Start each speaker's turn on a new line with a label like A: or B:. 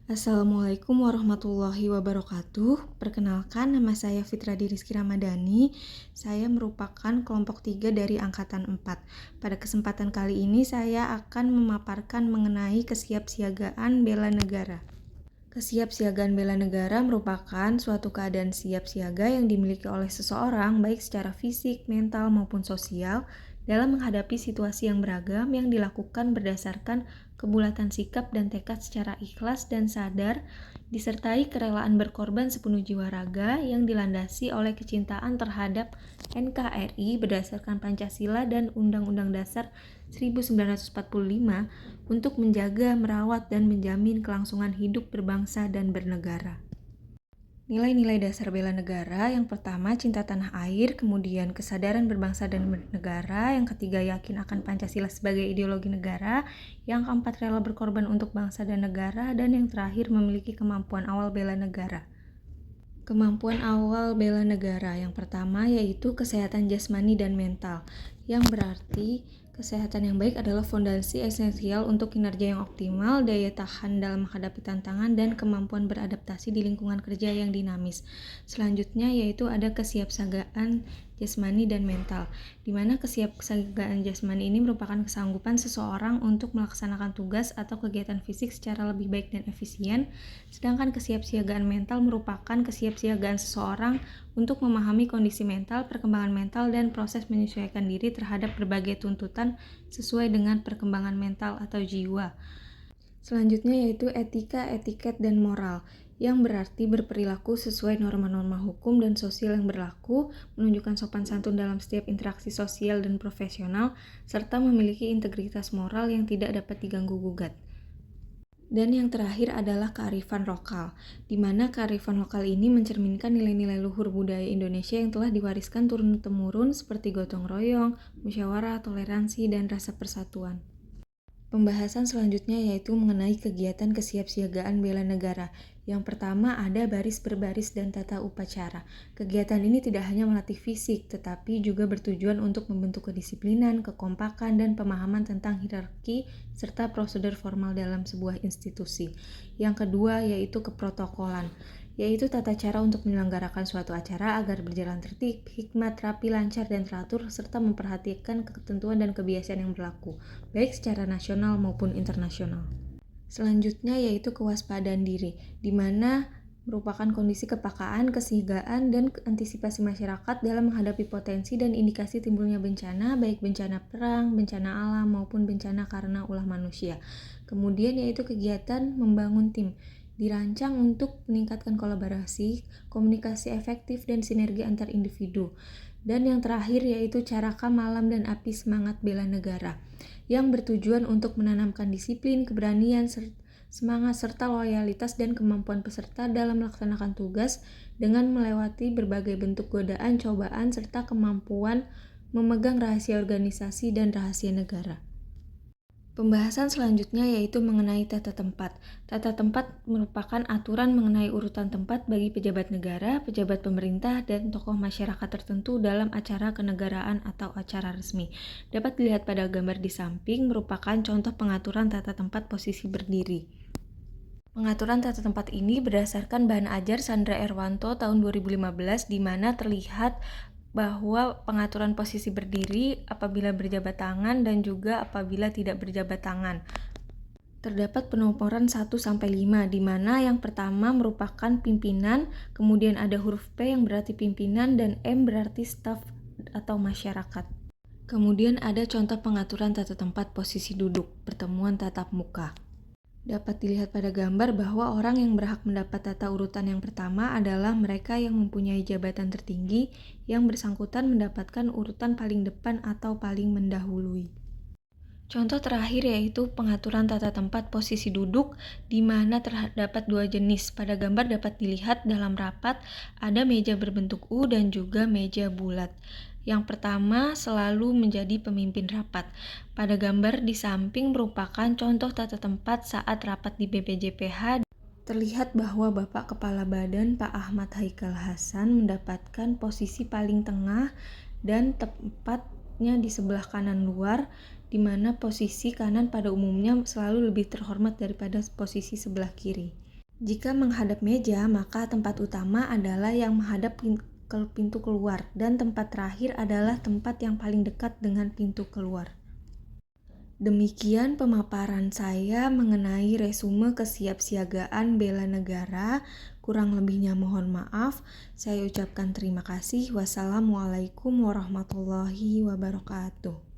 A: Assalamualaikum warahmatullahi wabarakatuh. Perkenalkan, nama saya Fitra Rizky Ramadhani. Saya merupakan kelompok 3 dari Angkatan 4. Pada kesempatan kali ini saya akan memaparkan mengenai kesiapsiagaan bela negara. Kesiapsiagaan bela negara merupakan suatu keadaan siap siaga yang dimiliki oleh seseorang baik secara fisik, mental, maupun sosial dalam menghadapi situasi yang beragam yang dilakukan berdasarkan kebulatan sikap dan tekad secara ikhlas dan sadar, disertai kerelaan berkorban sepenuh jiwa raga yang dilandasi oleh kecintaan terhadap NKRI berdasarkan Pancasila dan Undang-Undang Dasar 1945 untuk menjaga, merawat, dan menjamin kelangsungan hidup berbangsa dan bernegara. Nilai-nilai dasar bela negara, yang pertama cinta tanah air, kemudian kesadaran berbangsa dan bernegara, yang ketiga yakin akan Pancasila sebagai ideologi negara, yang keempat rela berkorban untuk bangsa dan negara, dan yang terakhir memiliki kemampuan awal bela negara. Kemampuan awal bela negara yang pertama yaitu kesehatan jasmani dan mental, yang berarti kesehatan yang baik adalah fondasi esensial untuk kinerja yang optimal, daya tahan dalam menghadapi tantangan, dan kemampuan beradaptasi di lingkungan kerja yang dinamis. Selanjutnya yaitu ada kesiapsiagaan jasmani dan mental, di mana kesiapsiagaan jasmani ini merupakan kesanggupan seseorang untuk melaksanakan tugas atau kegiatan fisik secara lebih baik dan efisien, sedangkan kesiapsiagaan mental merupakan kesiapsiagaan seseorang untuk memahami kondisi mental, perkembangan mental, dan proses menyesuaikan diri terhadap berbagai tuntutan sesuai dengan perkembangan mental atau jiwa. Selanjutnya yaitu etika, etiket, dan moral, yang berarti berperilaku sesuai norma-norma hukum dan sosial yang berlaku, menunjukkan sopan santun dalam setiap interaksi sosial dan profesional, serta memiliki integritas moral yang tidak dapat diganggu-gugat. Dan yang terakhir adalah kearifan lokal, di mana kearifan lokal ini mencerminkan nilai-nilai luhur budaya Indonesia yang telah diwariskan turun-temurun seperti gotong royong, musyawarah, toleransi, dan rasa persatuan. Pembahasan selanjutnya yaitu mengenai kegiatan kesiapsiagaan bela negara. Yang pertama ada baris berbaris dan tata upacara. Kegiatan ini tidak hanya melatih fisik, tetapi juga bertujuan untuk membentuk kedisiplinan, kekompakan, dan pemahaman tentang hierarki serta prosedur formal dalam sebuah institusi. Yang kedua yaitu keprotokolan, yaitu tata cara untuk menyelenggarakan suatu acara agar berjalan tertib, hikmat, rapi, lancar, dan teratur, serta memperhatikan ketentuan dan kebiasaan yang berlaku, baik secara nasional maupun internasional. Selanjutnya yaitu kewaspadaan diri, di mana merupakan kondisi kepekaan, kesiagaan, dan antisipasi masyarakat dalam menghadapi potensi dan indikasi timbulnya bencana, baik bencana perang, bencana alam, maupun bencana karena ulah manusia. Kemudian yaitu kegiatan membangun tim, dirancang untuk meningkatkan kolaborasi, komunikasi efektif, dan sinergi antar individu. Dan yang terakhir yaitu caraka malam dan api semangat bela negara, yang bertujuan untuk menanamkan disiplin, keberanian, semangat, serta loyalitas dan kemampuan peserta dalam melaksanakan tugas dengan melewati berbagai bentuk godaan, cobaan, serta kemampuan memegang rahasia organisasi dan rahasia negara. Pembahasan selanjutnya yaitu mengenai tata tempat. Tata tempat merupakan aturan mengenai urutan tempat bagi pejabat negara, pejabat pemerintah, dan tokoh masyarakat tertentu dalam acara kenegaraan atau acara resmi. Dapat dilihat pada gambar di samping, merupakan contoh pengaturan tata tempat posisi berdiri. Pengaturan tata tempat ini berdasarkan bahan ajar Sandra Erwanto tahun 2015, di mana terlihat bahwa pengaturan posisi berdiri apabila berjabat tangan dan juga apabila tidak berjabat tangan. Terdapat penomoran 1-5, di mana yang pertama merupakan pimpinan, kemudian ada huruf P yang berarti pimpinan, dan M berarti staf atau masyarakat. Kemudian ada contoh pengaturan tata tempat posisi duduk, pertemuan tatap muka. Dapat dilihat pada gambar bahwa orang yang berhak mendapat tata urutan yang pertama adalah mereka yang mempunyai jabatan tertinggi, yang bersangkutan mendapatkan urutan paling depan atau paling mendahului. Contoh terakhir yaitu pengaturan tata tempat posisi duduk, di mana terdapat dua jenis. Pada gambar dapat dilihat dalam rapat ada meja berbentuk U dan juga meja bulat. Yang pertama selalu menjadi pemimpin rapat. Pada gambar di samping merupakan contoh tata tempat saat rapat di BPJPH. Terlihat bahwa Bapak Kepala Badan Pak Ahmad Haikal Hasan mendapatkan posisi paling tengah dan tepatnya di sebelah kanan luar, di mana posisi kanan pada umumnya selalu lebih terhormat daripada posisi sebelah kiri. Jika menghadap meja, maka tempat utama adalah yang menghadap ke pintu keluar, dan tempat terakhir adalah tempat yang paling dekat dengan pintu keluar. Demikian pemaparan saya mengenai resume kesiapsiagaan bela negara. Kurang lebihnya mohon maaf. Saya ucapkan terima kasih. Wassalamualaikum warahmatullahi wabarakatuh.